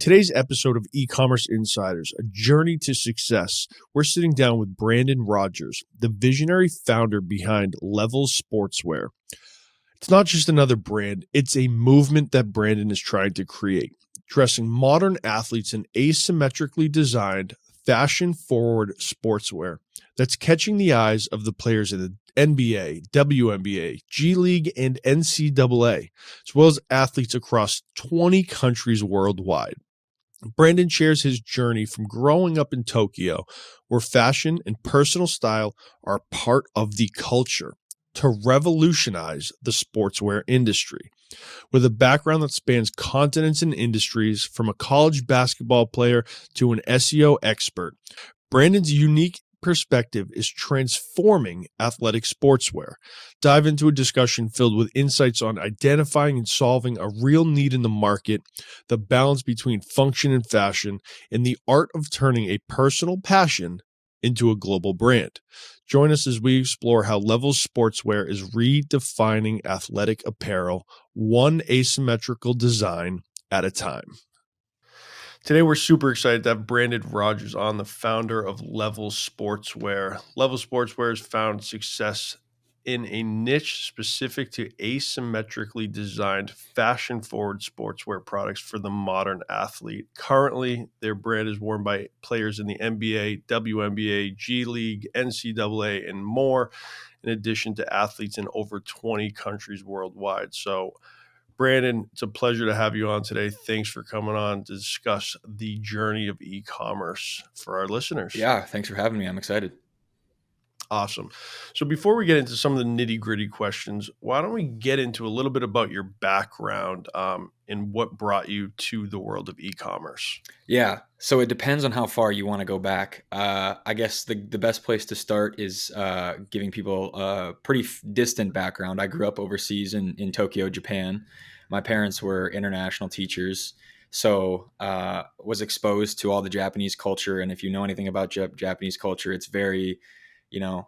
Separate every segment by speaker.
Speaker 1: today's episode of E-Commerce Insiders, a journey to success, we're sitting down with Brandon Rogers, the visionary founder behind Level Sportsware. It's not just another brand, it's a movement that Brandon is trying to create, dressing modern athletes in asymmetrically designed, fashion-forward sportswear that's catching the eyes of the players in the NBA, WNBA, G League, and NCAA, as well as athletes across 20 countries worldwide. Brandon shares his journey from growing up in Tokyo, where fashion and personal style are part of the culture, to revolutionize the sportswear industry. With a background that spans continents and industries, from a college basketball player to an SEO expert, Brandon's unique perspective is transforming athletic sportswear. Dive into a discussion filled with insights on identifying and solving a real need in the market, the balance between function and fashion, and the art of turning a personal passion into a global brand. Join us as we explore how Level Sportswear is redefining athletic apparel, one asymmetrical design at a time. Today, we're super excited to have Brandon Rogers on, the founder of Level Sportswear. Level Sportswear has found success in a niche specific to asymmetrically designed, fashion-forward sportswear products for the modern athlete. Currently, their brand is worn by players in the NBA, WNBA, G League, NCAA, and more, in addition to athletes in over 20 countries worldwide. So, Brandon, it's a pleasure to have you on today. Thanks for coming on to discuss the journey of e-commerce for our listeners.
Speaker 2: Yeah, thanks for having me. I'm excited.
Speaker 1: Awesome. So before we get into some of the nitty-gritty questions, why don't we get into a little bit about your background and what brought you to the world of e-commerce?
Speaker 2: Yeah, so it depends on how far you want to go back. I guess the best place to start is giving people a pretty distant background. I grew up overseas in Tokyo, Japan. My parents were international teachers, so was exposed to all the Japanese culture. And if you know anything about Japanese culture, it's very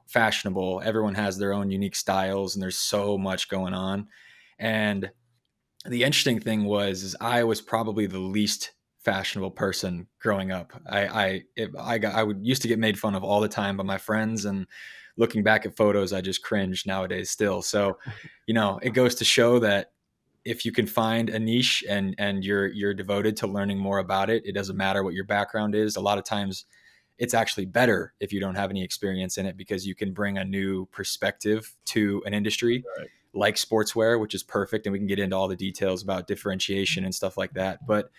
Speaker 2: fashionable. Everyone has their own unique styles, and there's so much going on. And the interesting thing is I was probably the least fashionable person growing up. I used to get made fun of all the time by my friends, and looking back at photos, I just cringe nowadays still. So, it goes to show that if you can find a niche and you're devoted to learning more about it, it doesn't matter what your background is. A lot of times it's actually better if you don't have any experience in it, because you can bring a new perspective to an industry.
Speaker 1: Right.
Speaker 2: Like sportswear, which is perfect. And we can get into all the details about differentiation and stuff like that. But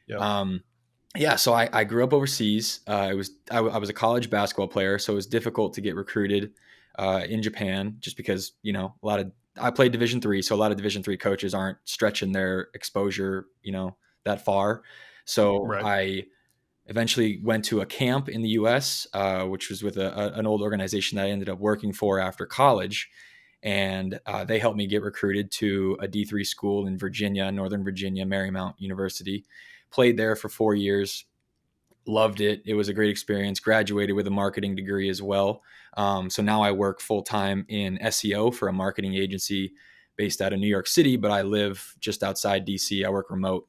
Speaker 2: so I grew up overseas. I was a college basketball player, so it was difficult to get recruited in Japan, just because, I played Division III. So a lot of Division III coaches aren't stretching their exposure, that far. So
Speaker 1: Right.
Speaker 2: I eventually went to a camp in the US, which was with an old organization that I ended up working for after college. And they helped me get recruited to a D3 school in Virginia, Northern Virginia, Marymount University. Played there for 4 years. Loved it. It was a great experience. Graduated with a marketing degree as well. So now I work full-time in SEO for a marketing agency based out of New York City, but I live just outside DC. I work remote.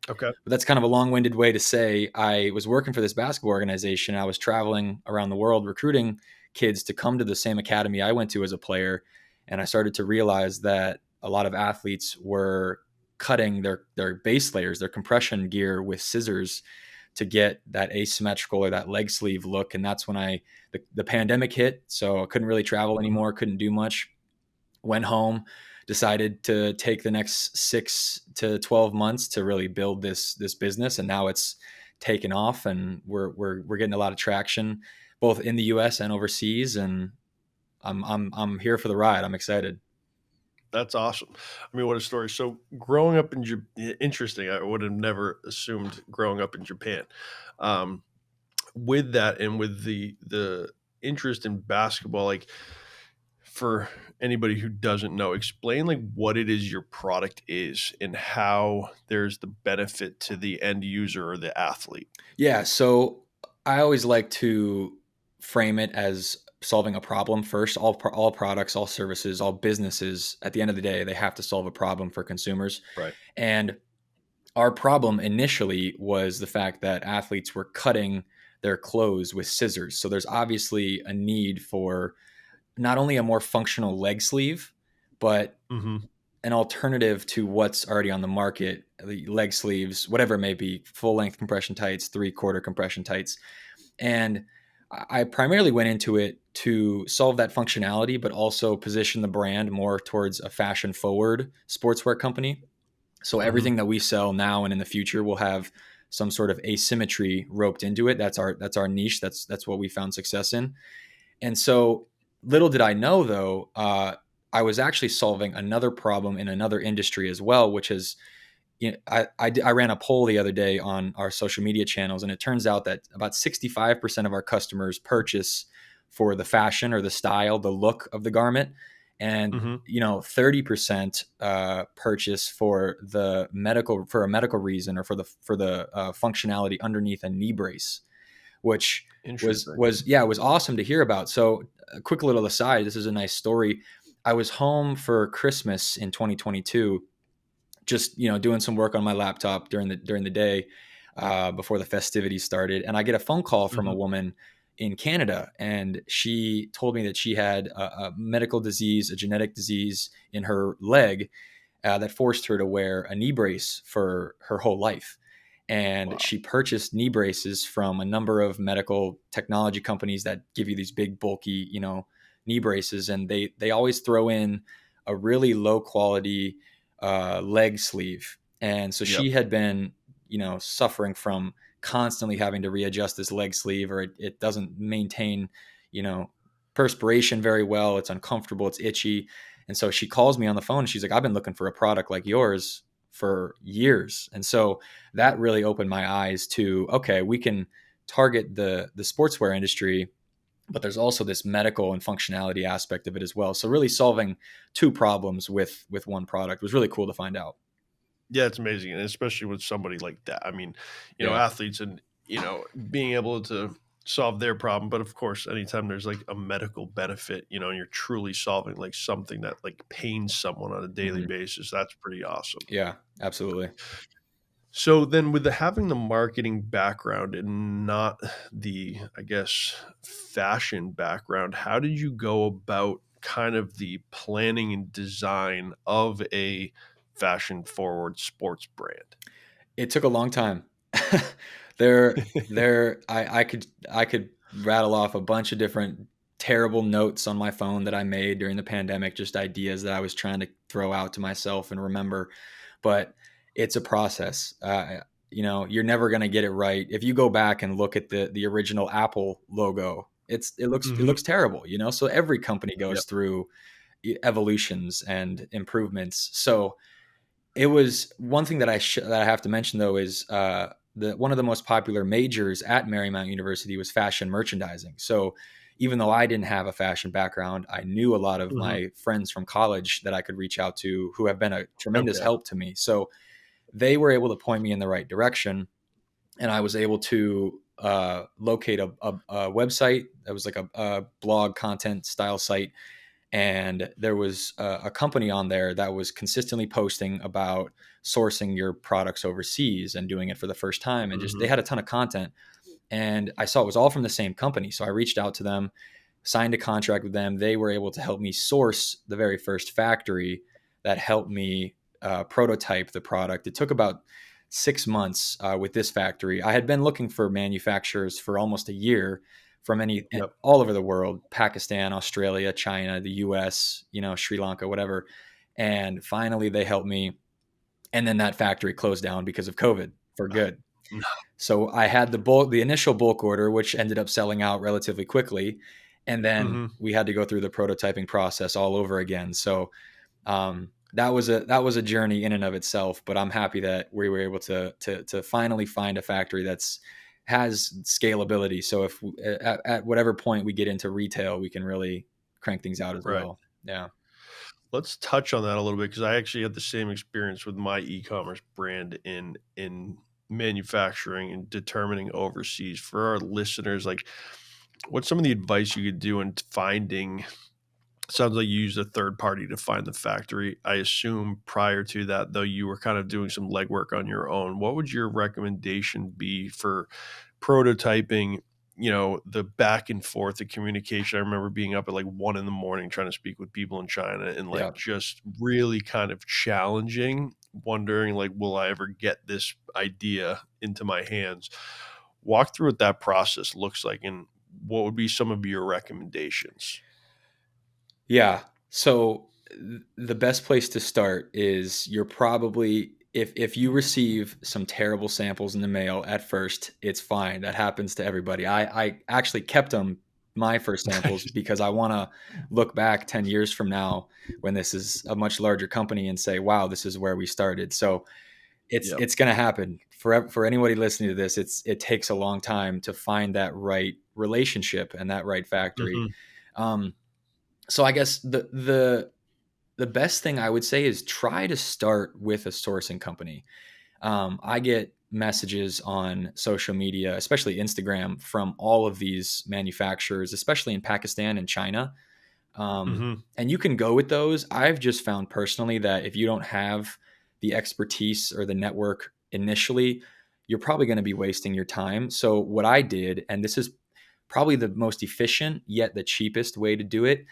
Speaker 1: Okay.
Speaker 2: But that's kind of a long-winded way to say I was working for this basketball organization. I was traveling around the world recruiting kids to come to the same academy I went to as a player. And I started to realize that a lot of athletes were cutting their base layers, their compression gear, with scissors to get that asymmetrical or that leg sleeve look. And that's when the pandemic hit. So I couldn't really travel anymore, couldn't do much. Went home, decided to take the next 6 to 12 months to really build this business. And now it's taken off, and we're getting a lot of traction both in the US and overseas. And I'm here for the ride. I'm excited.
Speaker 1: That's awesome. I mean, what a story. So growing up in Japan, interesting. I would have never assumed growing up in Japan. With that, and with the interest in basketball, like, for anybody who doesn't know, explain like what it is your product is and how there's the benefit to the end user or the athlete.
Speaker 2: Yeah. So I always like to frame it as solving a problem first. All products, all services, all businesses, at the end of the day, they have to solve a problem for consumers.
Speaker 1: Right.
Speaker 2: And Our problem initially was the fact that athletes were cutting their clothes with scissors. So there's obviously a need for not only a more functional leg sleeve, but
Speaker 1: Mm-hmm.
Speaker 2: an alternative to what's already on the market, the leg sleeves, whatever it may be, full length compression tights, 3/4 compression tights. And I primarily went into it to solve that functionality, but also position the brand more towards a fashion forward sportswear company. So
Speaker 1: Mm-hmm.
Speaker 2: everything that we sell now and in the future will have some sort of asymmetry roped into it. That's our niche. That's what we found success in. And so little did I know, though, I was actually solving another problem in another industry as well, which is, I ran a poll the other day on our social media channels, and it turns out that about 65% of our customers purchase for the fashion or the style, the look of the garment, and
Speaker 1: Mm-hmm.
Speaker 2: 30% purchase for a medical reason or for the functionality underneath a knee brace, which was
Speaker 1: Interesting.
Speaker 2: was yeah, it was awesome to hear about. So a quick little aside, this is a nice story. I was home for Christmas in 2022, just doing some work on my laptop during the day before the festivities started, and I get a phone call from a
Speaker 1: Mm-hmm.
Speaker 2: woman in Canada, and she told me that she had a medical disease, a genetic disease in her leg, that forced her to wear a knee brace for her whole life. And
Speaker 1: Wow.
Speaker 2: she purchased knee braces from a number of medical technology companies that give you these big, bulky, knee braces, and they always throw in a really low quality leg sleeve. And so
Speaker 1: Yep.
Speaker 2: she had been, suffering from constantly having to readjust this leg sleeve, or it doesn't maintain, you know, perspiration very well. It's uncomfortable. It's itchy. And so she calls me on the phone and she's like, I've been looking for a product like yours for years. And so that really opened my eyes to, okay, we can target the sportswear industry, but there's also this medical and functionality aspect of it as well. So really solving two problems with one product was really cool to find out.
Speaker 1: Yeah, it's amazing, and especially with somebody like that. I mean,
Speaker 2: Yeah.
Speaker 1: athletes and being able to solve their problem, but of course, anytime there's like a medical benefit, and you're truly solving like something that like pains someone on a daily
Speaker 2: Hmm.
Speaker 1: basis, that's pretty awesome.
Speaker 2: Yeah, absolutely.
Speaker 1: So then, with having the marketing background and not the, I guess, fashion background, how did you go about kind of the planning and design of a fashion forward sports brand?
Speaker 2: It took a long time. I could rattle off a bunch of different terrible notes on my phone that I made during the pandemic, just ideas that I was trying to throw out to myself and remember. But it's a process. You're never going to get it right. If you go back and look at the original Apple logo, it looks
Speaker 1: Hmm.
Speaker 2: terrible. So every company
Speaker 1: Yep.
Speaker 2: goes through evolutions and improvements. So it was one thing that I have to mention, though, is the one of the most popular majors at Marymount University was fashion merchandising. So even though I didn't have a fashion background, I knew a lot of
Speaker 1: Hmm.
Speaker 2: my friends from college that I could reach out to who have been a tremendous
Speaker 1: Okay.
Speaker 2: help to me. So they were able to point me in the right direction, and I was able to locate a website that was like a blog content style site, and there was a company on there that was consistently posting about sourcing your products overseas and doing it for the first time, and just they
Speaker 1: Hmm.
Speaker 2: had a ton of content, and I saw it was all from the same company. So I reached out to them, signed a contract with them. They were able to help me source the very first factory that helped me prototype the product. It took about 6 months with this factory. I had been looking for manufacturers for almost a year from
Speaker 1: Yep.
Speaker 2: all over the world: Pakistan, Australia, China, the US, Sri Lanka, whatever. And finally they helped me. And then that factory closed down because of COVID for good. So I had the initial bulk order, which ended up selling out relatively quickly, and then
Speaker 1: Hmm.
Speaker 2: we had to go through the prototyping process all over again. So that was a journey in and of itself. But I'm happy that we were able to finally find a factory that's has scalability. So if at whatever point we get into retail, we can really crank things out as
Speaker 1: Right.
Speaker 2: well. Yeah.
Speaker 1: Let's touch on that a little bit because I actually had the same experience with my e-commerce brand in manufacturing and determining overseas. For our listeners, like, what's some of the advice you could do in finding Sounds like you used a third party to find the factory. I assume prior to that, though, you were kind of doing some legwork on your own. What would your recommendation be for prototyping, the back and forth, the communication? I remember being up at like 1 in the morning trying to speak with people in China and like
Speaker 2: Yeah.
Speaker 1: just really kind of challenging, wondering like, will I ever get this idea into my hands? Walk through what that process looks like and what would be some of your recommendations?
Speaker 2: Yeah. So the best place to start is you're probably if you receive some terrible samples in the mail at first, it's fine. That happens to everybody. I actually kept them my first samples because I want to look back 10 years from now when this is a much larger company and say, wow, this is where we started. So
Speaker 1: Yep.
Speaker 2: it's going to happen for anybody listening to this. It takes a long time to find that right relationship and that right factory.
Speaker 1: Mhm.
Speaker 2: Um, so I guess the best thing I would say is try to start with a sourcing company. I get messages on social media, especially Instagram, from all of these manufacturers, especially in Pakistan and China.
Speaker 1: Mhm.
Speaker 2: And you can go with those. I've just found personally that if you don't have the expertise or the network initially, you're probably going to be wasting your time. So, what I did, and this is probably the most efficient yet the cheapest way to do it,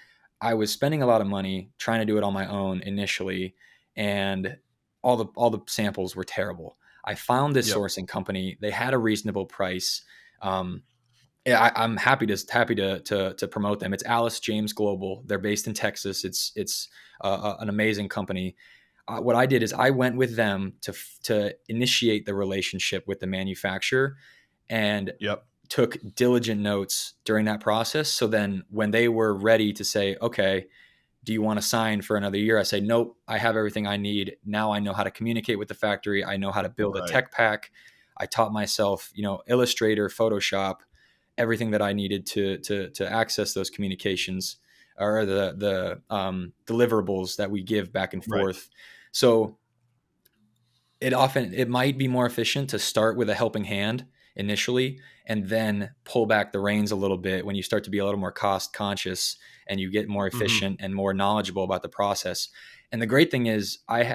Speaker 2: I was spending a lot of money trying to do it on my own initially, and all the samples were terrible. I found this
Speaker 1: Yep.
Speaker 2: sourcing company. They had a reasonable price. Yeah, I'm happy to promote them. It's Alice James Global. They're based in Texas. It's an amazing company. What I did is I went with them to initiate the relationship with the manufacturer and
Speaker 1: Yep.
Speaker 2: took diligent notes during that process. So then when they were ready to say, okay, do you want to sign for another year? I say, nope, I have everything I need. Now I know how to communicate with the factory. I know how to build a
Speaker 1: Right.
Speaker 2: tech pack. I taught myself, Illustrator, Photoshop, everything that I needed to access those communications or the deliverables that we give back and
Speaker 1: Right.
Speaker 2: forth. So it might be more efficient to start with a helping hand initially and then pull back the reins a little bit when you start to be a little more cost conscious and you get more
Speaker 1: Mhm.
Speaker 2: efficient and more knowledgeable about the process. And the great thing is I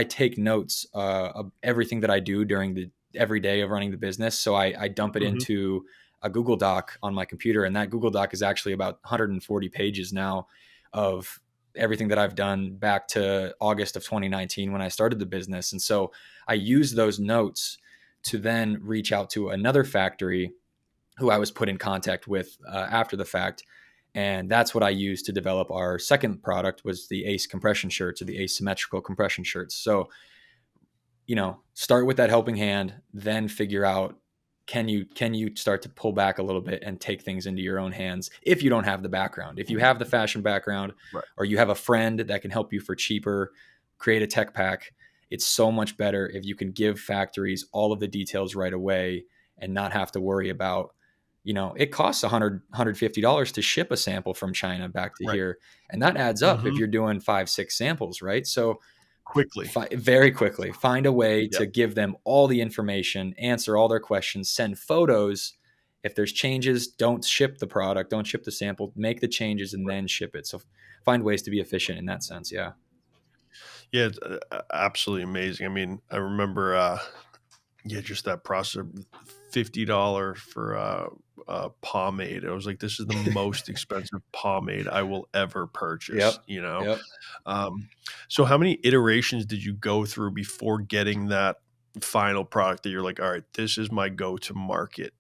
Speaker 2: take notes of everything that I do during the every day of running the business. So I dump it
Speaker 1: Mhm.
Speaker 2: into a Google Doc on my computer, and that Google Doc is actually about 140 pages now of everything that I've done back to August of 2019 when I started the business. And so I use those notes to then reach out to another factory who I was put in contact with after the fact. And that's what I used to develop our second product was the Ace compression shirts or the asymmetrical compression shirts. So start with that helping hand, then figure out can you start to pull back a little bit and take things into your own hands if you don't have the background. If you have the fashion background
Speaker 1: Right.
Speaker 2: or you have a friend that can help you for cheaper, create a tech pack, it's so much better if you can give factories all of the details right away and not have to worry about, it costs $150 to ship a sample from China back to
Speaker 1: Right.
Speaker 2: here. And that adds up if
Speaker 1: Mhm.
Speaker 2: you're doing 5, 6 samples, right? So
Speaker 1: Quickly.
Speaker 2: very quickly find a way
Speaker 1: Yep.
Speaker 2: to give them all the information, answer all their questions, send photos. If there's changes, don't ship the product, don't ship the sample, make the changes and
Speaker 1: Right.
Speaker 2: then ship it. So find ways to be efficient in that sense. Yeah.
Speaker 1: Yeah, it's, absolutely amazing. I mean, I remember, yeah, just that process of $50 for, pomade. I was like, "This is the most expensive pomade I will ever purchase,"
Speaker 2: Yep.
Speaker 1: you know?
Speaker 2: Yep.
Speaker 1: Um, so how many iterations did you go through before getting that final product that you're like, "Alright, this is my go-to market?"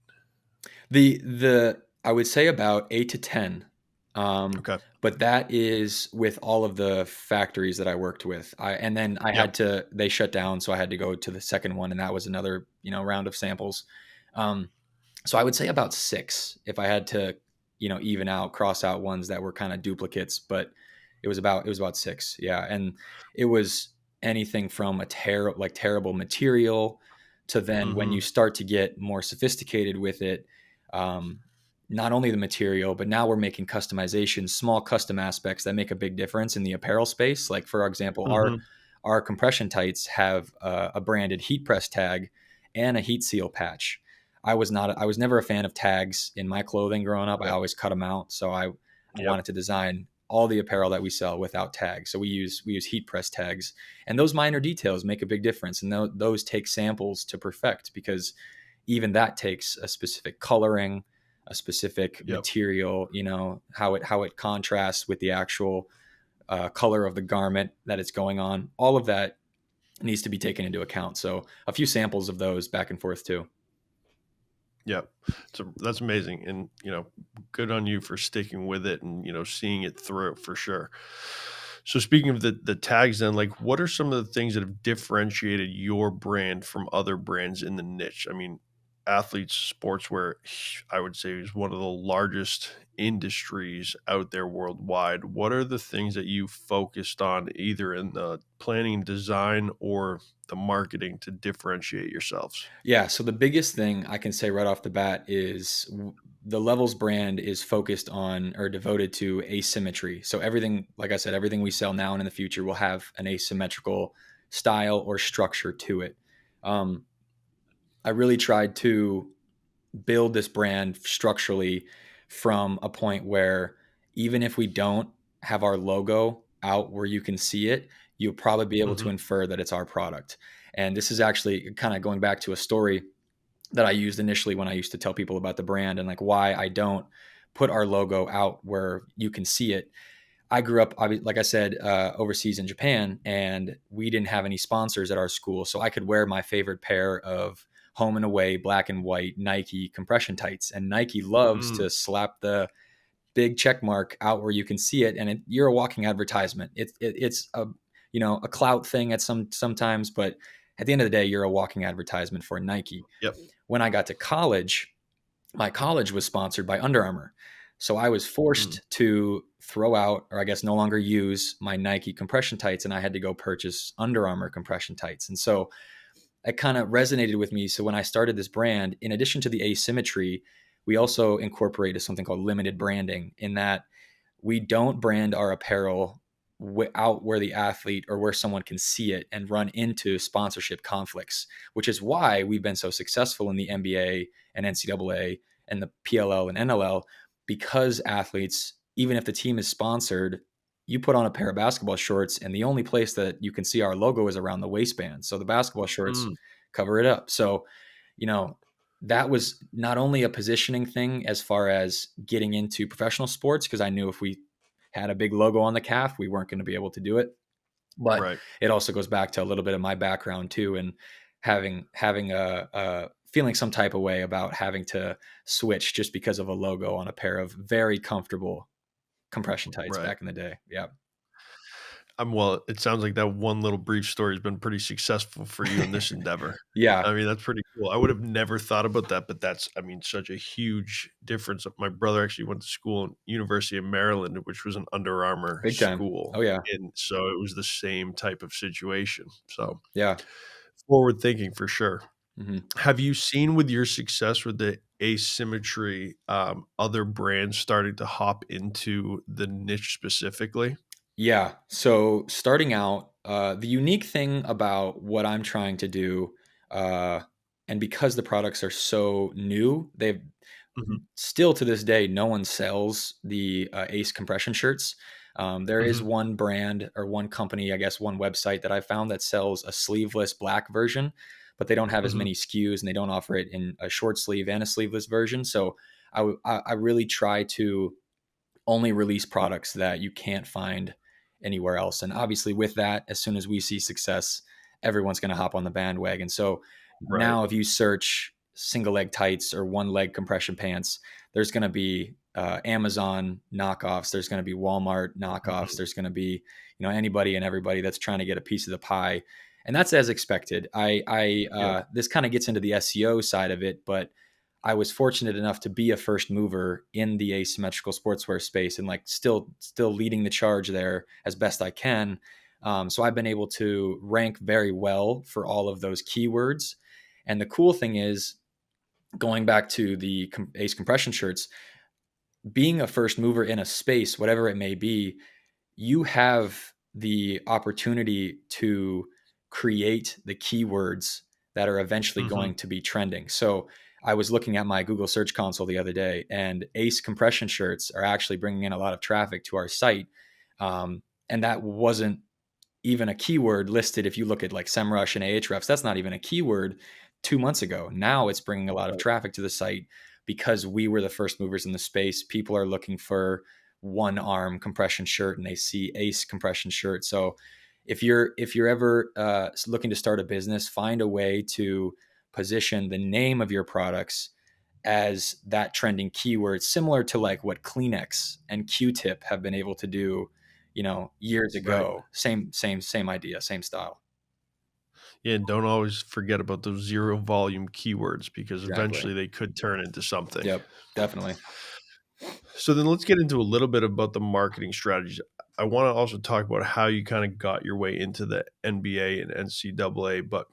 Speaker 2: The I would say about 8 to 10. Um,
Speaker 1: Okay.
Speaker 2: but that is with all of the factories that I worked with. And then
Speaker 1: Yep.
Speaker 2: they shut down, so I had to go to the second one, and that was another, round of samples. Um, So I would say about 6 if I had to, even out, cross out ones that were kind of duplicates, but it was about 6. Yeah. And it was anything from terrible material to then when you
Speaker 1: Mhm.
Speaker 2: start to get more sophisticated with it, um, not only the material, but now we're making customizations, small custom aspects that make a big difference in the apparel space. Like for example, our
Speaker 1: Mhm.
Speaker 2: our compression tights have a branded heat press tag and a heat seal patch. I was never a fan of tags in my clothing growing up. I
Speaker 1: Yep.
Speaker 2: always cut them out. So I
Speaker 1: Yep.
Speaker 2: wanted to design all the apparel that we sell without tags. So we use heat press tags, and those minor details make a big difference. And those take samples to perfect, because even that takes a specific coloring, a specific
Speaker 1: Yep.
Speaker 2: material, how it contrasts with the actual color of the garment that it's going on. All of that needs to be taken into account. So a few samples of those back and forth too.
Speaker 1: Yep. So that's amazing. And, good on you for sticking with it and, seeing it through for sure. So speaking of the tags then, like what are some of the things that have differentiated your brand from other brands in the niche? I mean, athletes sportswear, I would say, is one of the largest industries out there worldwide. What are the things that you focused on either in the planning design or the marketing to differentiate yourselves?
Speaker 2: Yeah. So the biggest thing I can say right off the bat is the Levels brand is focused on or devoted to asymmetry. So everything, like I said, everything we sell now and in the future will have an asymmetrical style or structure to it. Um, I really tried to build this brand structurally from a point where even if we don't have our logo out where you can see it, you'll probably be able to
Speaker 1: Hmm.
Speaker 2: infer that it's our product. And this is actually kind of going back to a story that I used initially when I used to tell people about the brand and like why I don't put our logo out where you can see it. I grew up, like I said, overseas in Japan, and we didn't have any sponsors at our school. So I could wear my favorite pair of home and away black and white Nike compression tights. And Nike loves
Speaker 1: Mm.
Speaker 2: to slap the big check mark out where you can see it. And you're a walking advertisement. It's a clout thing at sometimes, but at the end of the day, you're a walking advertisement for Nike.
Speaker 1: Yep.
Speaker 2: When I got to college, my college was sponsored by Under Armour. So I was
Speaker 1: Mm.
Speaker 2: forced to throw out, or I guess no longer use, my Nike compression tights, and I had to go purchase Under Armour compression tights. And so it kind of resonated with me. So when I started this brand, in addition to the asymmetry, we also incorporated something called limited branding, in that we don't brand our apparel out where the athlete or where someone can see it and run into sponsorship conflicts, which is why we've been so successful in the NBA and NCAA and the PLL and NLL, because athletes, even if the team is sponsored, you put on a pair of basketball shorts and the only place that you can see our logo is around the waistband. So the basketball shorts
Speaker 1: Mm.
Speaker 2: cover it up. So, you know, that was not only a positioning thing as far as getting into professional sports, because I knew if we had a big logo on the calf, we weren't going to be able to do it. But
Speaker 1: Right.
Speaker 2: it also goes back to a little bit of my background too, and having a feeling some type of way about having to switch just because of a logo on a pair of very comfortable compression tights
Speaker 1: Right.
Speaker 2: back in the day. Yeah.
Speaker 1: Well, it sounds like that one little brief story has been pretty successful for you in this endeavor.
Speaker 2: Yeah.
Speaker 1: I mean, that's pretty cool. I would have never thought about that, but that's, I mean, such a huge difference. My brother actually went to school in University of Maryland, which was an Under Armour
Speaker 2: Big time.
Speaker 1: school,
Speaker 2: Oh yeah.
Speaker 1: and so it was the same type of situation. So
Speaker 2: Yeah.
Speaker 1: forward thinking for sure.
Speaker 2: Hmm.
Speaker 1: Have you seen with your success with the asymmetry, other brands starting to hop into the niche specifically?
Speaker 2: Yeah. So starting out, the unique thing about what I'm trying to do, uh, and because the products are so new, they've
Speaker 1: Mhm.
Speaker 2: still to this day, no one sells the Ace compression shirts. There is
Speaker 1: Mhm.
Speaker 2: one brand or one company, I guess, one website that I found that sells a sleeveless black version, but they don't have as
Speaker 1: Mhm.
Speaker 2: many SKUs and they don't offer it in a short sleeve and a sleeveless version. So I really try to only release products that you can't find anywhere else. And obviously, with that, as soon as we see success, everyone's going to hop on the bandwagon. So
Speaker 1: Right.
Speaker 2: now, if you search single leg tights or one leg compression pants, there's going to be Amazon knockoffs. There's going to be Walmart knockoffs.
Speaker 1: Mhm.
Speaker 2: There's going to be anybody and everybody that's trying to get a piece of the pie, and that's as expected.
Speaker 1: Yep.
Speaker 2: This kind of gets into the SEO side of it, but I was fortunate enough to be a first mover in the asymmetrical sportswear space and like still leading the charge there as best I can. So I've been able to rank very well for all of those keywords. And the cool thing is, going back to the Ace compression shirts, being a first mover in a space, whatever it may be, you have the opportunity to create the keywords that are eventually
Speaker 1: Mm-hmm.
Speaker 2: going to be trending. So I was looking at my Google Search Console the other day, and Ace compression shirts are actually bringing in a lot of traffic to our site. And that wasn't even a keyword listed. If you look at like SEMrush and Ahrefs, that's not even a keyword 2 months ago. Now it's bringing a lot of
Speaker 1: Right.
Speaker 2: traffic to the site because we were the first movers in the space. People are looking for one arm compression shirt and they see Ace compression shirt. So if you're ever looking to start a business, find a way to position the name of your products as that trending keyword, similar to like what Kleenex and Q-tip have been able to do, years
Speaker 1: Right.
Speaker 2: ago. Same idea, same style.
Speaker 1: Yeah, and don't always forget about those zero volume keywords because
Speaker 2: Exactly.
Speaker 1: eventually they could turn into something.
Speaker 2: Yep, definitely.
Speaker 1: So then let's get into a little bit about the marketing strategies. I want to also talk about how you kind of got your way into the NBA and NCAA, but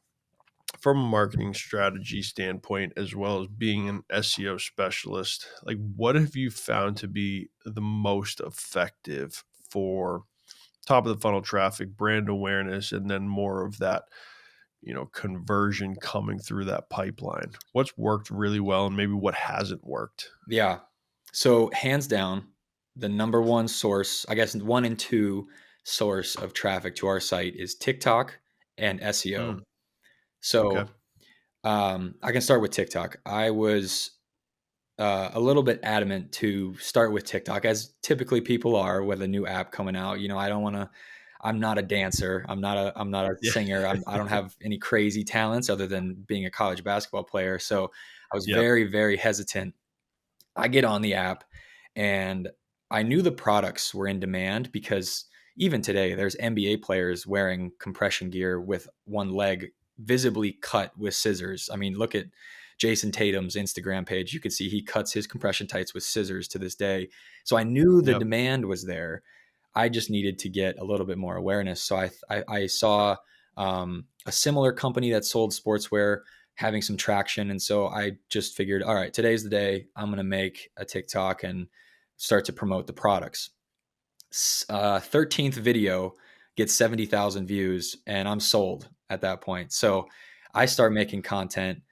Speaker 1: from a marketing strategy standpoint, as well as being an SEO specialist, like what have you found to be the most effective for top of the funnel traffic, brand awareness, and then more of that, conversion coming through that pipeline? What's worked really well and maybe what hasn't worked?
Speaker 2: Yeah. So hands down, the number one source, I guess one and two source of traffic to our site is TikTok and SEO.
Speaker 1: Mm, okay.
Speaker 2: So I can start with TikTok. I was a little bit adamant to start with TikTok, as typically people are with a new app coming out. I don't want to. I'm not a dancer. I'm not a
Speaker 1: Yeah.
Speaker 2: singer. I don't have any crazy talents other than being a college basketball player. So I was
Speaker 1: Yep.
Speaker 2: very, very hesitant. I get on the app, and I knew the products were in demand because even today there's NBA players wearing compression gear with one leg visibly cut with scissors. I mean, look at Jason Tatum's Instagram page. You can see he cuts his compression tights with scissors to this day. So I knew the
Speaker 1: Yep.
Speaker 2: demand was there. I just needed to get a little bit more awareness. So I saw a similar company that sold sportswear having some traction. And so I just figured, all right, today's the day. I'm going to make a TikTok and start to promote the products. 13th video gets 70,000 views, and I'm sold at that point. So I start making content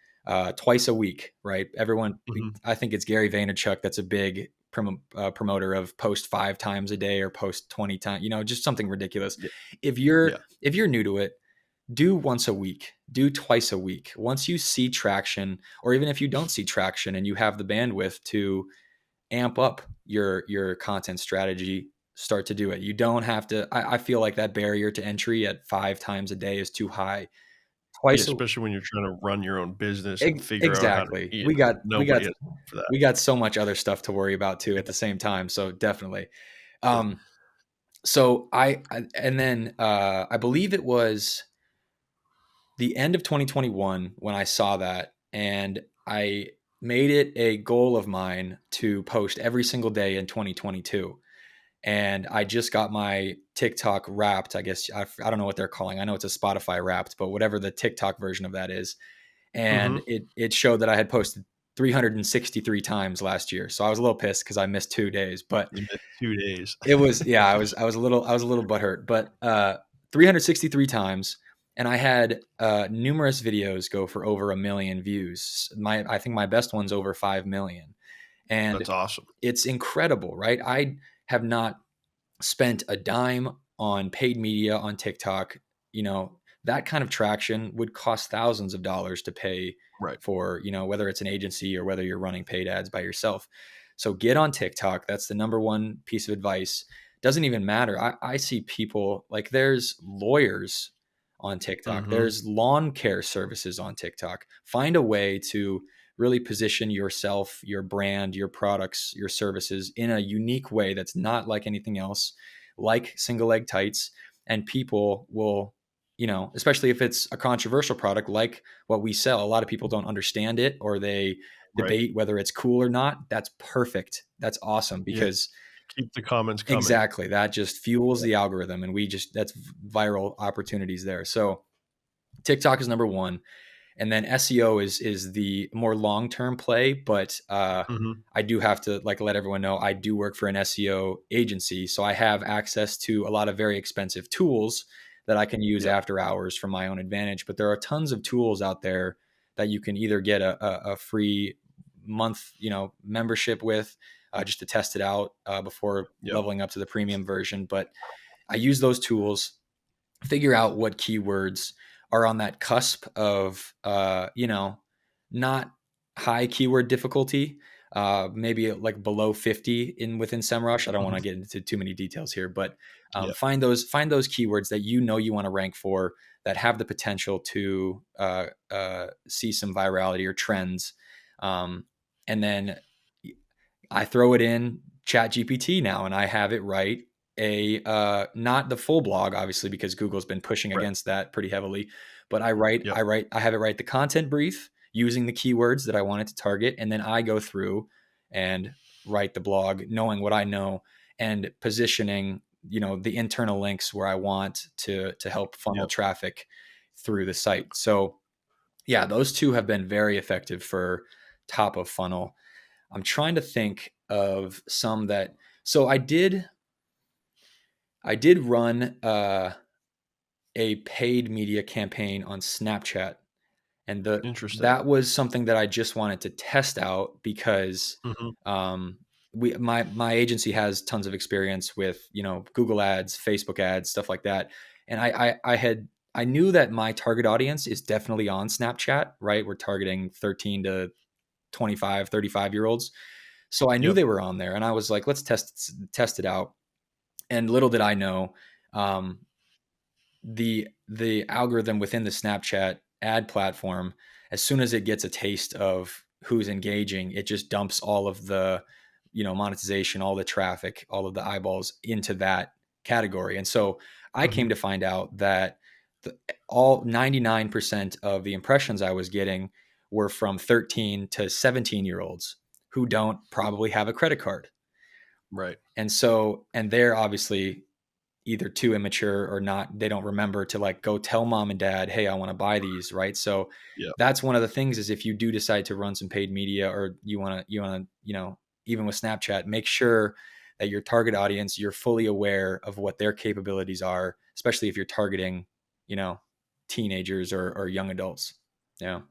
Speaker 2: twice a week, right? Everyone,
Speaker 1: Mhm.
Speaker 2: I think it's Gary Vaynerchuk that's a big promoter of post 5 times a day or post 20 times, just something ridiculous.
Speaker 1: Yeah.
Speaker 2: If you're
Speaker 1: Yeah.
Speaker 2: if you're new to it, do once a week, do twice a week. Once you see traction, or even if you don't see traction and you have the bandwidth to amp up your content strategy, start to do it. You don't have to. I feel like that barrier to entry at 5 times a day is too high.
Speaker 1: Yeah,
Speaker 2: Twice a
Speaker 1: especially when you're trying to run your own business and figure out how to,
Speaker 2: exactly. We got
Speaker 1: nobody has time for that.
Speaker 2: we got so much other stuff to worry about too at the same time. So definitely.
Speaker 1: Yeah.
Speaker 2: Um, so and then I believe it was the end of 2021 when I saw that, and I made it a goal of mine to post every single day in 2022. And I just got my TikTok wrapped. I guess I don't know what they're calling. I know it's a Spotify wrapped, but whatever the TikTok version of that is. And
Speaker 1: Mhm.
Speaker 2: it showed that I had posted 363 times last year. So I was a little pissed because I missed 2 days, but
Speaker 1: You missed 2 days.
Speaker 2: it was, yeah, I was a little butthurt, but 363 times, and I had numerous videos go for over 1 million views. I think my best one's over 5 million, and
Speaker 1: That's awesome.
Speaker 2: it's incredible, right? I have not spent a dime on paid media on TikTok. That kind of traction would cost thousands of dollars to pay
Speaker 1: Right.
Speaker 2: for, whether it's an agency or whether you're running paid ads by yourself. So get on TikTok. That's the number one piece of advice. Doesn't even matter. I see people like there's lawyers on TikTok,
Speaker 1: Mhm.
Speaker 2: there's lawn care services on TikTok. Find a way to really position yourself, your brand, your products, your services in a unique way that's not like anything else, like single leg tights. And people will, especially if it's a controversial product like what we sell, a lot of people don't understand it or they
Speaker 1: Right.
Speaker 2: debate whether it's cool or not. That's perfect. That's awesome
Speaker 1: Yeah.
Speaker 2: because
Speaker 1: Keep the comments coming.
Speaker 2: exactly that just fuels
Speaker 1: Yeah.
Speaker 2: the algorithm. And that's viral opportunities there. So TikTok is number one. And then SEO is the more long term play, but
Speaker 1: Mhm.
Speaker 2: I do have to like let everyone know I do work for an SEO agency, so I have access to a lot of very expensive tools that I can use
Speaker 1: Yep.
Speaker 2: after hours for my own advantage. But there are tons of tools out there that you can either get a free month, membership with, just to test it out before
Speaker 1: Yep.
Speaker 2: leveling up to the premium version. But I use those tools, figure out what keywords are on that cusp of, not high keyword difficulty, maybe like below 50 within SEMrush. I don't want
Speaker 1: Mhm.
Speaker 2: to get into too many details here, but
Speaker 1: Yep.
Speaker 2: find those keywords that you want to rank for, that have the potential to see some virality or trends, and then I throw it in Chat GPT now, and I have it write not the full blog, obviously, because Google's been pushing
Speaker 1: Right.
Speaker 2: against that pretty heavily. But
Speaker 1: Yep.
Speaker 2: I have it write the content brief using the keywords that I want it to target, and then I go through and write the blog, knowing what I know and positioning, the internal links where I want to help funnel
Speaker 1: Yep.
Speaker 2: traffic through the site. So yeah, those two have been very effective for top of funnel. I'm trying to think of some that. So I did run a paid media campaign on Snapchat, and
Speaker 1: Interesting.
Speaker 2: that was something that I just wanted to test out because
Speaker 1: Mhm.
Speaker 2: um, my agency has tons of experience with Google ads, Facebook ads, stuff like that, and I knew that my target audience is definitely on Snapchat, right? We're targeting 13 to 25, 35 year olds. So I knew
Speaker 1: Yep.
Speaker 2: they were on there, and I was like, let's test it out. And little did I know, um, the algorithm within the Snapchat ad platform, as soon as it gets a taste of who's engaging, it just dumps all of the monetization, all the traffic, all of the eyeballs into that category. And so I
Speaker 1: Mhm.
Speaker 2: came to find out that all 99% of the impressions I was getting were from 13 to 17 year olds who don't probably have a credit card.
Speaker 1: Right.
Speaker 2: And they're obviously either too immature or not, they don't remember to like go tell mom and dad, hey, I want to buy these, right? So
Speaker 1: Yep.
Speaker 2: that's one of the things, is if you do decide to run some paid media, or you want to even with Snapchat, make sure that your target audience, you're fully aware of what their capabilities are, especially if you're targeting you know teenagers or young adults. Yeah.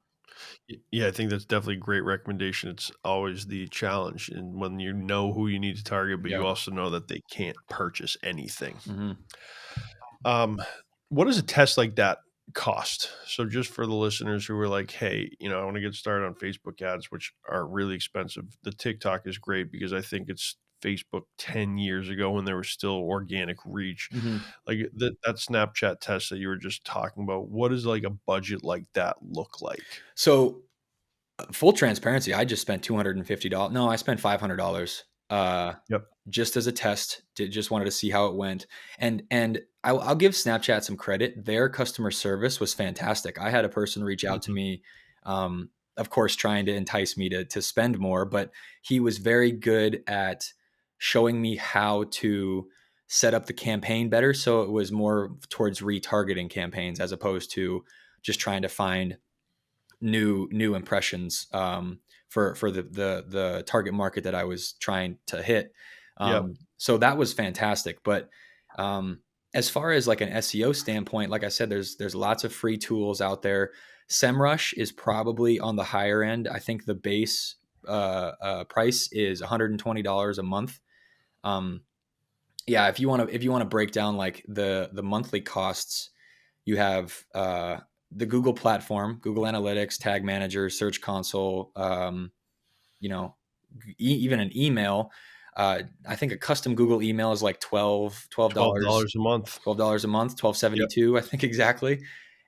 Speaker 1: Yeah, I think that's definitely a great recommendation. It's always the challenge, and when you know who you need to target, but you
Speaker 2: Yeah.
Speaker 1: also know that they can't purchase anything.
Speaker 2: Hmm.
Speaker 1: Um, what does a test like that cost? So just for the listeners who are like, "Hey, I want to get started on Facebook ads, which are really expensive." The TikTok is great because I think it's Facebook 10 years ago when there was still organic reach.
Speaker 2: Hmm.
Speaker 1: Like that Snapchat test that you were just talking about, what does like a budget like that look like?
Speaker 2: So full transparency, I just spent $250. No, I spent $500
Speaker 1: Yep.
Speaker 2: just as a test. Just wanted to see how it went. And I'll give Snapchat some credit. Their customer service was fantastic. I had a person reach out to
Speaker 1: Mhm.
Speaker 2: me, of course, trying to entice me to spend more, but he was very good at showing me how to set up the campaign better. So it was more towards retargeting campaigns as opposed to just trying to find new impressions, for the target market that I was trying to hit.
Speaker 1: Yep.
Speaker 2: So that was fantastic. But as far as like an SEO standpoint, like I said, there's lots of free tools out there. SEMrush is probably on the higher end. I think the base price is $120 a month. Um, yeah, if you want to break down like the monthly costs, you have the Google platform, Google Analytics, Tag Manager, Search Console, you know, even an email. I think a custom Google email is like $12
Speaker 1: $12 a month.
Speaker 2: $12 a month,
Speaker 1: Yep.
Speaker 2: 12.72, I think exactly.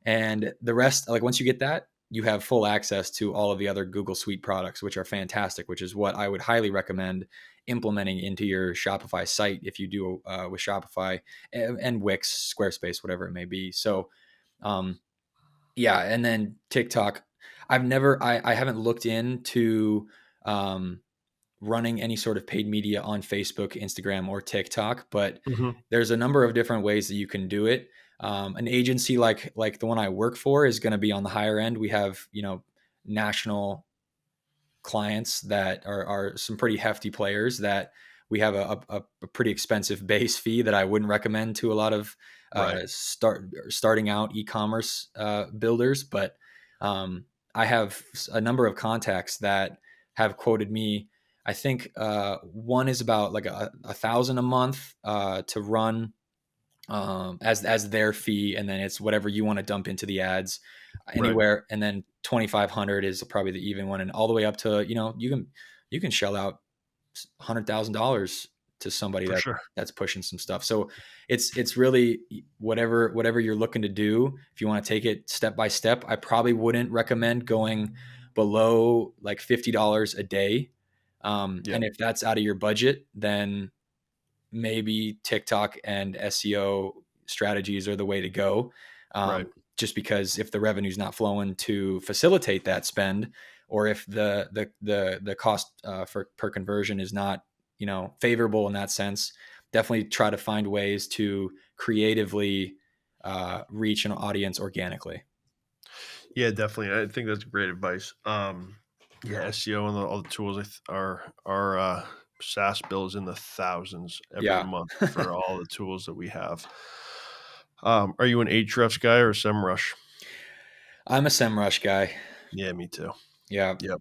Speaker 2: And the rest, like once you get that, you have full access to all of the other Google Suite products, which are fantastic, which is what I would highly recommend implementing into your Shopify site if you do with Shopify and Wix, Squarespace, whatever it may be. So, um, yeah, and then TikTok. I haven't looked into um, running any sort of paid media on Facebook, Instagram, or TikTok, but
Speaker 1: Mhm.
Speaker 2: there's a number of different ways that you can do it. An agency like the one I work for is going to be on the higher end. We have national clients that are some pretty hefty players that we have a pretty expensive base fee that I wouldn't recommend to a lot of
Speaker 1: Right.
Speaker 2: starting out e-commerce builders, but I have a number of contacts that have quoted me. I think one is about like a thousand a month to run as their fee, and then it's whatever you want to dump into the ads
Speaker 1: Right.
Speaker 2: anywhere, and then 2,500 is probably the even one, and all the way up to you can shell out $100,000 to somebody
Speaker 1: For sure.
Speaker 2: that's pushing some stuff. So it's really whatever you're looking to do. If you want to take it step by step, I probably wouldn't recommend going below like $50 a day.
Speaker 1: Yeah.
Speaker 2: And if that's out of your budget, then maybe TikTok and SEO strategies are the way to go.
Speaker 1: Right.
Speaker 2: Just because if the revenue's not flowing to facilitate that spend, or if the cost for per conversion is not favorable in that sense, definitely try to find ways to creatively reach an audience organically.
Speaker 1: Yeah, definitely. I think that's great advice. Yeah, SEO and all the tools are SaaS bills in the thousands every
Speaker 2: Yeah,
Speaker 1: month for all the tools that we have. Are you an Ahrefs guy or a SEMrush?
Speaker 2: I'm a SEMrush guy.
Speaker 1: Yeah, me too.
Speaker 2: Yeah.
Speaker 1: Yep.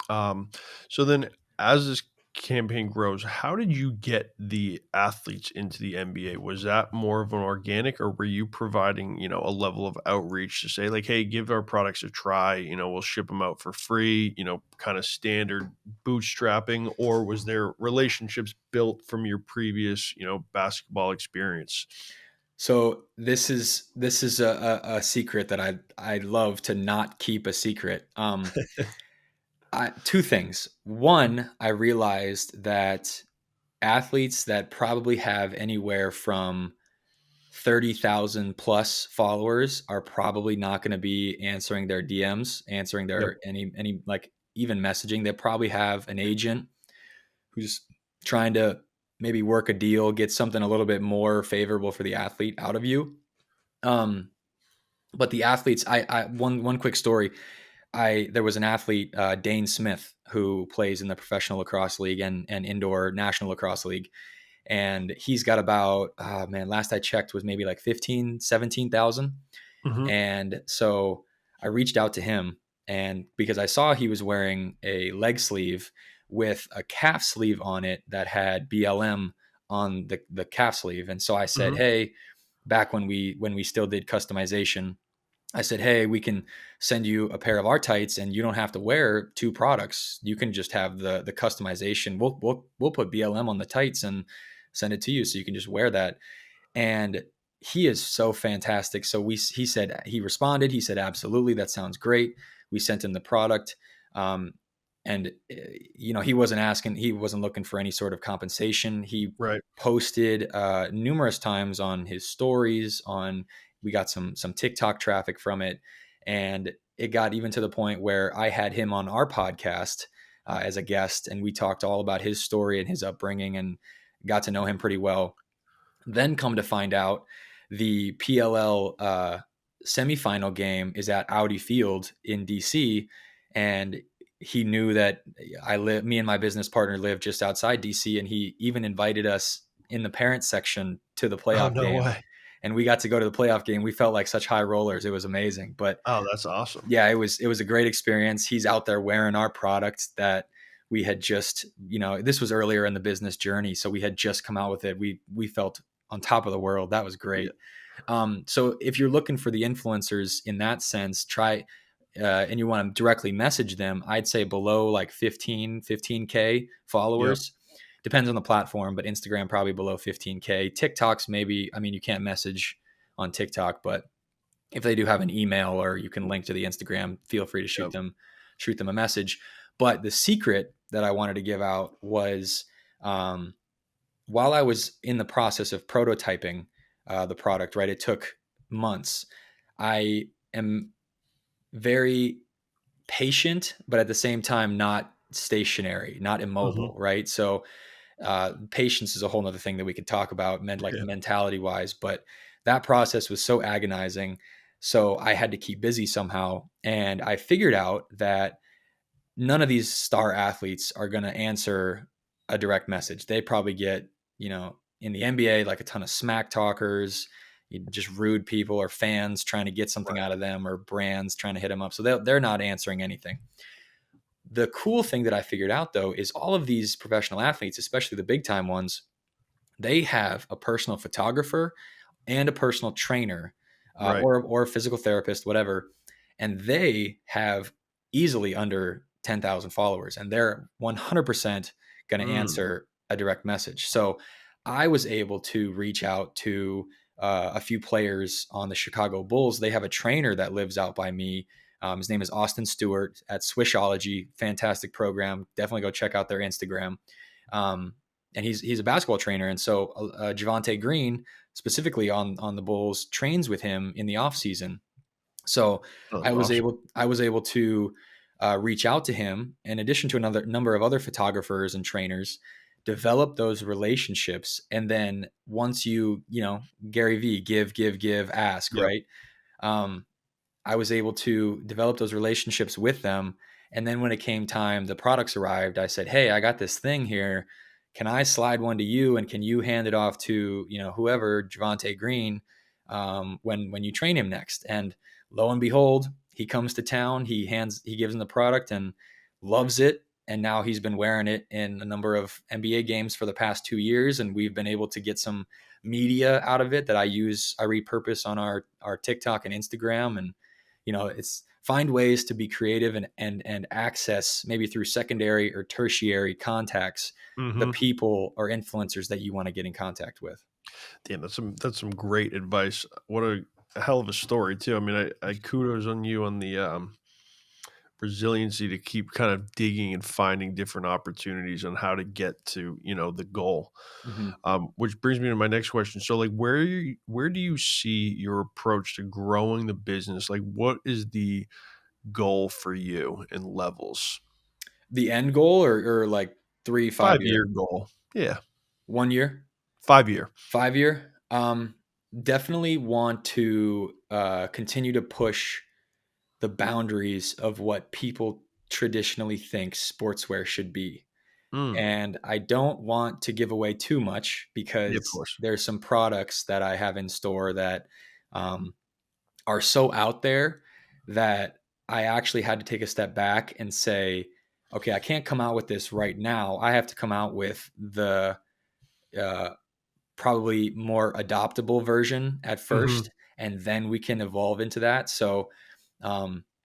Speaker 1: Um, so then as this campaign grows, how did you get the athletes into the NBA? Was that more of an organic, or were you providing, a level of outreach to say like, hey, give our products a try, we'll ship them out for free, kind of standard bootstrapping, or was there relationships built from your previous, basketball experience?
Speaker 2: So this is a secret that I love to not keep a secret. Two things. One, I realized that athletes that probably have anywhere from 30,000 plus followers are probably not going to be answering their DMs, answering
Speaker 1: Yep.
Speaker 2: their any like even messaging. They probably have an agent who's trying to maybe work a deal, get something a little bit more favorable for the athlete out of you. Um, but the athletes, one quick story. There was an athlete, Dane Smith, who plays in the professional lacrosse league and indoor national lacrosse league. And he's got about, last I checked was maybe like 15, 17,000.
Speaker 1: Hmm.
Speaker 2: And so I reached out to him, and because I saw he was wearing a leg sleeve with a calf sleeve on it that had BLM on the calf sleeve. And so I said,
Speaker 1: Hmm.
Speaker 2: hey, back when we still did customization, I said, hey, we can send you a pair of our tights, and you don't have to wear two products. You can just have the customization. We'll put BLM on the tights and send it to you, so you can just wear that. And he is so fantastic. So he responded. He said, absolutely, that sounds great. We sent him the product. And he wasn't looking for any sort of compensation. He
Speaker 1: Right.
Speaker 2: posted numerous times on his stories. We got some TikTok traffic from it, and it got even to the point where I had him on our podcast as a guest, and we talked all about his story and his upbringing, and got to know him pretty well. Then come to find out, the PLL semifinal game is at Audi Field in DC, and he knew that me and my business partner live just outside DC, and he even invited us in the parent section to the
Speaker 1: Oh,
Speaker 2: playoff
Speaker 1: no
Speaker 2: game,
Speaker 1: way.
Speaker 2: and we got to go to the playoff game. We felt like such high rollers. It was amazing. But
Speaker 1: Oh, that's awesome.
Speaker 2: yeah, it was a great experience. He's out there wearing our product that we had just, this was earlier in the business journey, so we had just come out with it. We felt on top of the world. That was
Speaker 1: Yeah.
Speaker 2: great. So if you're looking for the influencers in that sense, try and you want to directly message them, I'd say below like 15K
Speaker 1: Yep.
Speaker 2: followers. Depends on the platform, but Instagram probably below 15K. TikTok's maybe, I mean, you can't message on TikTok, but if they do have an email or you can link to the Instagram, feel free to
Speaker 1: Yep.
Speaker 2: shoot them a message. But the secret that I wanted to give out was, while I was in the process of prototyping the product, right? It took months. I am very patient, but at the same time, not stationary, not
Speaker 1: Hmm.
Speaker 2: immobile, right? So patience is a whole nother thing that we could talk about, like
Speaker 1: Yeah.
Speaker 2: mentality wise, but that process was so agonizing. So I had to keep busy somehow. And I figured out that none of these star athletes are going to answer a direct message. They probably get, in the NBA, like a ton of smack talkers, just rude people or fans trying to get something
Speaker 1: Right.
Speaker 2: out of them, or brands trying to hit them up. So they're not answering anything. The cool thing that I figured out though is all of these professional athletes, especially the big time ones, they have a personal photographer and a personal trainer,
Speaker 1: Right.
Speaker 2: or a physical therapist, whatever, and they have easily under 10,000 followers, and they're 100% going to
Speaker 1: Mm.
Speaker 2: answer a direct message. So I was able to reach out to a few players on the Chicago Bulls. They have a trainer that lives out by me. His name is Austin Stewart at Swishology. Fantastic program. Definitely go check out their Instagram. And he's a basketball trainer, and so Javonte Green, specifically on the Bulls, trains with him in the off season. So
Speaker 1: Oh,
Speaker 2: I
Speaker 1: that's
Speaker 2: was
Speaker 1: awesome.
Speaker 2: able to reach out to him, in addition to another number of other photographers and trainers, develop those relationships, and then once Gary V, give, ask,
Speaker 1: Yep.
Speaker 2: right? Um, I was able to develop those relationships with them. And then when it came time, the products arrived, I said, "Hey, I got this thing here. Can I slide one to you? And can you hand it off to, whoever, Javonte Green, when you train him next?" And lo and behold, he comes to town, he gives him the product and loves it. And now he's been wearing it in a number of NBA games for the past 2 years. And we've been able to get some media out of it that I repurpose on our TikTok and Instagram. And it's find ways to be creative and access, maybe through secondary or tertiary contacts, the
Speaker 1: Hmm.
Speaker 2: people or influencers that you want to get in contact with.
Speaker 1: Damn, that's some great advice. What a hell of a story too. I mean, I kudos on you on the resiliency to keep kind of digging and finding different opportunities on how to get to the goal.
Speaker 2: Mm-hmm.
Speaker 1: Which brings me to my next question. So, like, where do you see your approach to growing the business? Like, what is the goal for you in levels?
Speaker 2: The end goal, or like 3, 5 year,
Speaker 1: 5 year goal. Yeah,
Speaker 2: 1 year,
Speaker 1: 5 year.
Speaker 2: 5 year. Definitely want to continue to push the boundaries of what people traditionally think sportswear should be.
Speaker 1: Mm,
Speaker 2: And I don't want to give away too much,
Speaker 1: yeah, of
Speaker 2: because
Speaker 1: course.
Speaker 2: there's some products that I have in store that um, are so out there that I actually had to take a step back and say, okay, I can't come out with this right now. I have to come out with the uh, probably more adoptable version at
Speaker 1: Hmm.
Speaker 2: first, and then we can evolve into that. So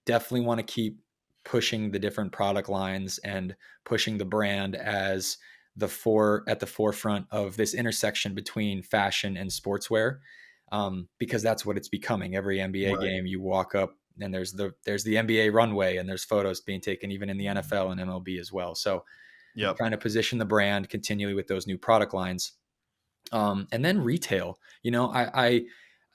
Speaker 2: definitely want to keep pushing the different product lines and pushing the brand as at the forefront of this intersection between fashion and sportswear, because that's what it's becoming. Every NBA
Speaker 1: Right.
Speaker 2: game you walk up, and there's the NBA runway, and there's photos being taken even in the NFL and MLB as well. So
Speaker 1: Yep.
Speaker 2: trying to position the brand continually with those new product lines, and then retail.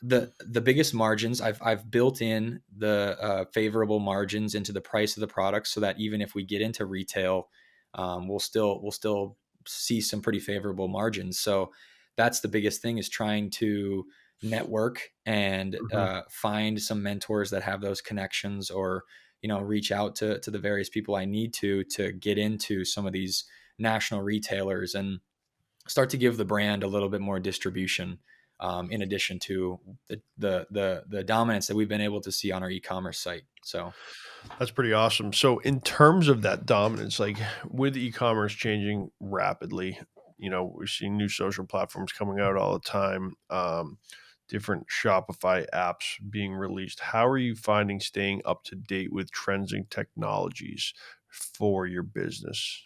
Speaker 2: The biggest margins, I've built in the favorable margins into the price of the product, so that even if we get into retail, we'll still see some pretty favorable margins. So that's the biggest thing, is trying to network and
Speaker 1: Hmm.
Speaker 2: find some mentors that have those connections, or reach out to the various people I need to get into some of these national retailers, and start to give the brand a little bit more distribution, in addition to the dominance that we've been able to see on our e-commerce site. So
Speaker 1: That's pretty awesome. So, in terms of that dominance, like with e-commerce changing rapidly, we're seeing new social platforms coming out all the time. Different Shopify apps being released. How are you finding staying up to date with trends and technologies for your business?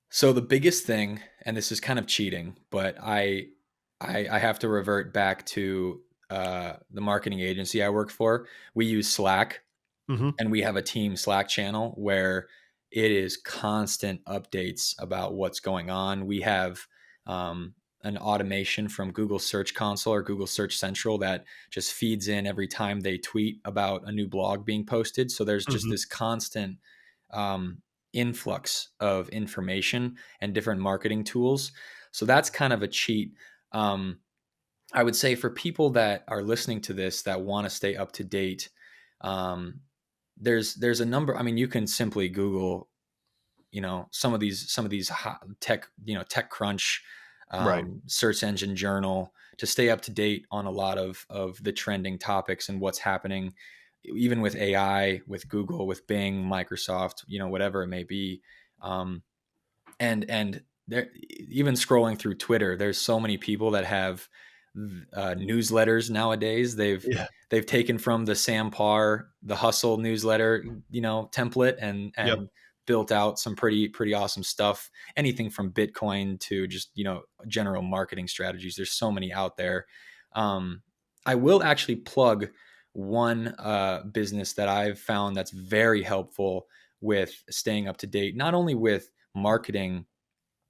Speaker 2: so the biggest thing, and this is kind of cheating, but I have to revert back to the marketing agency I work for. We use Slack,
Speaker 1: Hmm.
Speaker 2: and we have a team Slack channel where it is constant updates about what's going on. We have an automation from Google Search Console or Google Search Central that just feeds in every time they tweet about a new blog being posted. So there's just
Speaker 1: Hmm.
Speaker 2: this constant influx of information and different marketing tools. So that's kind of a cheat. Um, I would say for people that are listening to this that want to stay up to date, um, there's a number. I mean, you can simply Google, some of these hot tech, TechCrunch,
Speaker 1: Right.
Speaker 2: Search Engine Journal, to stay up to date on a lot of the trending topics and what's happening, even with AI, with Google, with Bing, Microsoft, whatever it may be. Um, and there, even scrolling through Twitter, there's so many people that have newsletters nowadays.
Speaker 1: Yeah.
Speaker 2: They've taken from the Sam Parr, the Hustle newsletter, template,
Speaker 1: Yep.
Speaker 2: and built out some pretty awesome stuff. Anything from Bitcoin to just general marketing strategies. There's so many out there. I will actually plug one business that I've found that's very helpful with staying up to date, not only with marketing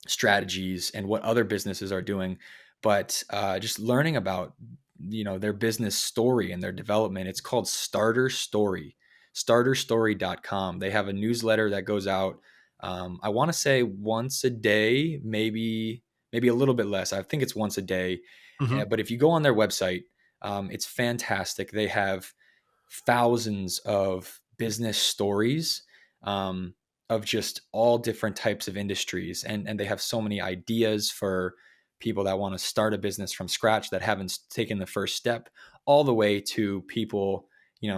Speaker 2: strategies and what other businesses are doing, but just learning about their business story and their development. It's called Starter Story, starterstory.com. They have a newsletter that goes out, I want to say once a day, maybe a little bit less. I think it's once a day.
Speaker 1: Hmm.
Speaker 2: But if you go on their website, it's fantastic. They have thousands of business stories, um, of just all different types of industries, and they have so many ideas for people that want to start a business from scratch that haven't taken the first step, all the way to people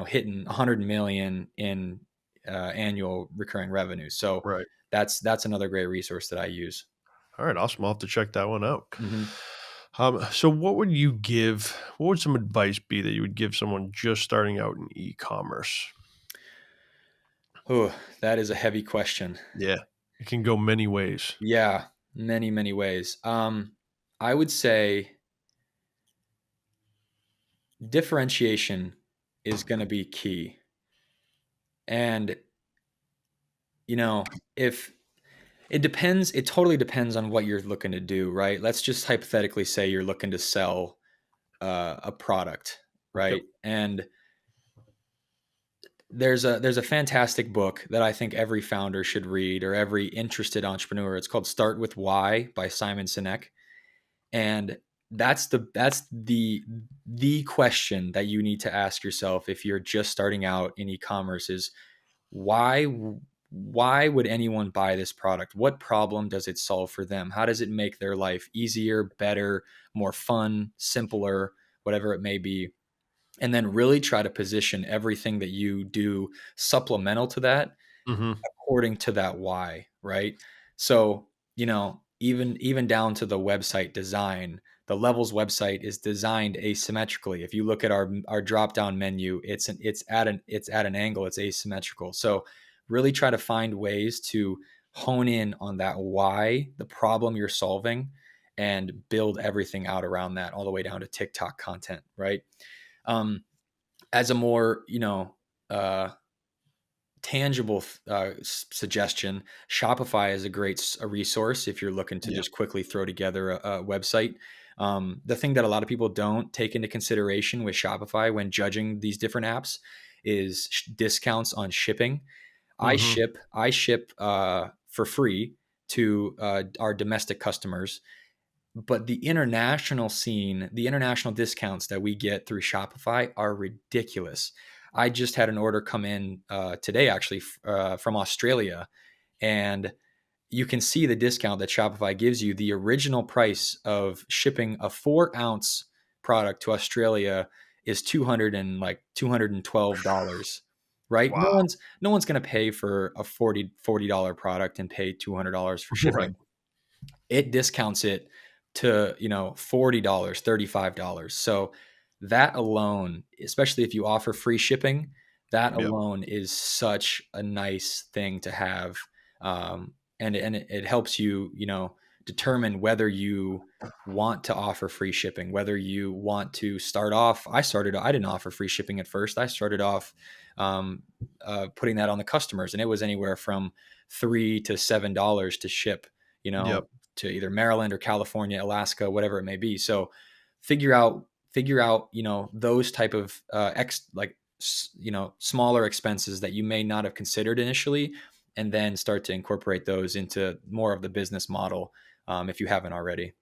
Speaker 2: hitting 100 million in annual recurring revenue. So
Speaker 1: Right.
Speaker 2: that's another great resource that I use.
Speaker 1: All right. Awesome. I'll have to check that one out.
Speaker 2: Hmm.
Speaker 1: So what would some advice be that you would give someone just starting out in e-commerce?
Speaker 2: Oh, that is a heavy question.
Speaker 1: Yeah. It can go many ways.
Speaker 2: Yeah, many ways. I would say differentiation is going to be key. And, if it totally depends on what you're looking to do, right? Let's just hypothetically say you're looking to sell a product,
Speaker 1: Yep.
Speaker 2: right? And there's a fantastic book that I think every founder should read, or every interested entrepreneur. It's called Start with Why by Simon Sinek. And that's the question that you need to ask yourself if you're just starting out in e-commerce is why why would anyone buy this product? What problem does it solve for them? How does it make their life easier, better, more fun, simpler, whatever it may be? And then really try to position everything that you do supplemental to that,
Speaker 1: Hmm.
Speaker 2: according to that why, right? So, even down to the website design, the Levels website is designed asymmetrically. If you look at our drop down menu, it's at an angle, it's asymmetrical. So, really try to find ways to hone in on that why, the problem you're solving, and build everything out around that, all the way down to TikTok content, right? Um, as a more, uh, tangible suggestion, Shopify is a great resource if you're looking to
Speaker 1: Yeah.
Speaker 2: just quickly throw together a website. The thing that a lot of people don't take into consideration with Shopify when judging these different apps is discounts on shipping. I
Speaker 1: Hmm.
Speaker 2: ship for free to our domestic customers, but the international scene, the international discounts that we get through Shopify are ridiculous. I just had an order come in today, actually, from Australia, and you can see the discount that Shopify gives you. The original price of shipping a 4-ounce product to Australia is $212, right? No
Speaker 1: Wow.
Speaker 2: one's no one's going to pay for a $40 product and pay $200 for
Speaker 1: Right.
Speaker 2: shipping. It discounts it to $40, $35. So that alone, especially if you offer free shipping, that
Speaker 1: Yep.
Speaker 2: alone is such a nice thing to have. And it helps you, determine whether you want to offer free shipping, whether you want to start off. I didn't offer free shipping at first. I started off um, putting that on the customers, and it was anywhere from $3 to $7 to ship, you
Speaker 1: Yep.
Speaker 2: know, to either Maryland or California, Alaska, whatever it may be. So figure out, those type of smaller expenses that you may not have considered initially, and then start to incorporate those into more of the business model, if you haven't already.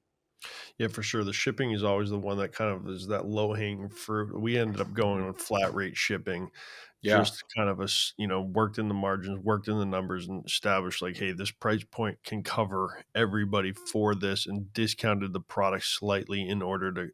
Speaker 1: Yeah, for sure. The shipping is always the one that kind of is that low hanging fruit. We ended up going on flat rate shipping
Speaker 2: Yeah.
Speaker 1: just kind of worked in the margins, worked in the numbers, and established like, hey, this price point can cover everybody for this, and discounted the product slightly in order to,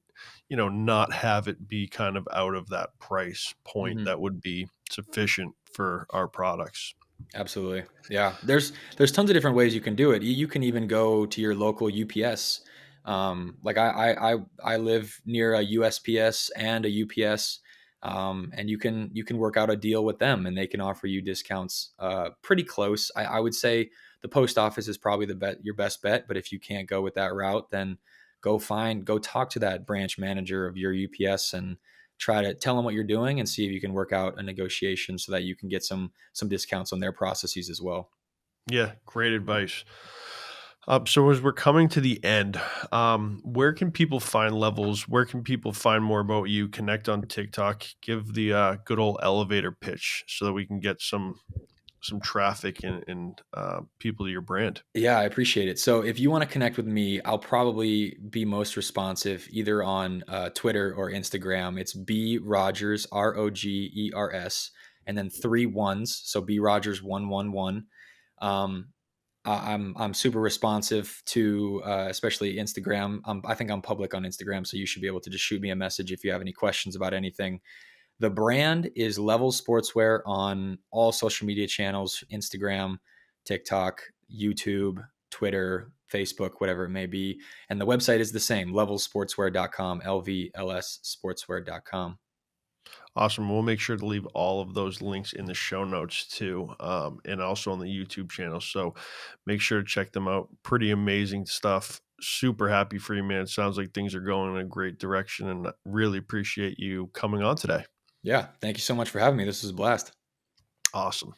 Speaker 1: not have it be kind of out of that price point
Speaker 2: Mhm.
Speaker 1: that would be sufficient for our products.
Speaker 2: Absolutely. Yeah. There's tons of different ways you can do it. You can even go to your local UPS. Like I live near a USPS and a UPS, and you can work out a deal with them, and they can offer you discounts pretty close. I would say the post office is probably your best bet, but if you can't go with that route, then go talk to that branch manager of your UPS and try to tell them what you're doing and see if you can work out a negotiation so that you can get some discounts on their processes as well.
Speaker 1: Yeah, great advice. So as we're coming to the end, where can people find Levels? Where can people find more about you? Connect on TikTok. Give the good old elevator pitch so that we can get some traffic and people to your brand.
Speaker 2: Yeah, I appreciate it. So if you want to connect with me, I'll probably be most responsive either on Twitter or Instagram. It's B Rogers, Rogers, and then three ones. So B Rogers 111. Um, I'm super responsive to especially Instagram. I think I'm public on Instagram, so you should be able to just shoot me a message if you have any questions about anything. The brand is Level Sportswear on all social media channels: Instagram, TikTok, YouTube, Twitter, Facebook, whatever it may be. And the website is the same: levelsportswear.com, LVLS sportswear.com.
Speaker 1: Awesome. We'll make sure to leave all of those links in the show notes too, and also on the YouTube channel. So make sure to check them out. Pretty amazing stuff. Super happy for you, man. It sounds like things are going in a great direction, and I really appreciate you coming on today.
Speaker 2: Yeah. Thank you so much for having me. This was a blast.
Speaker 1: Awesome.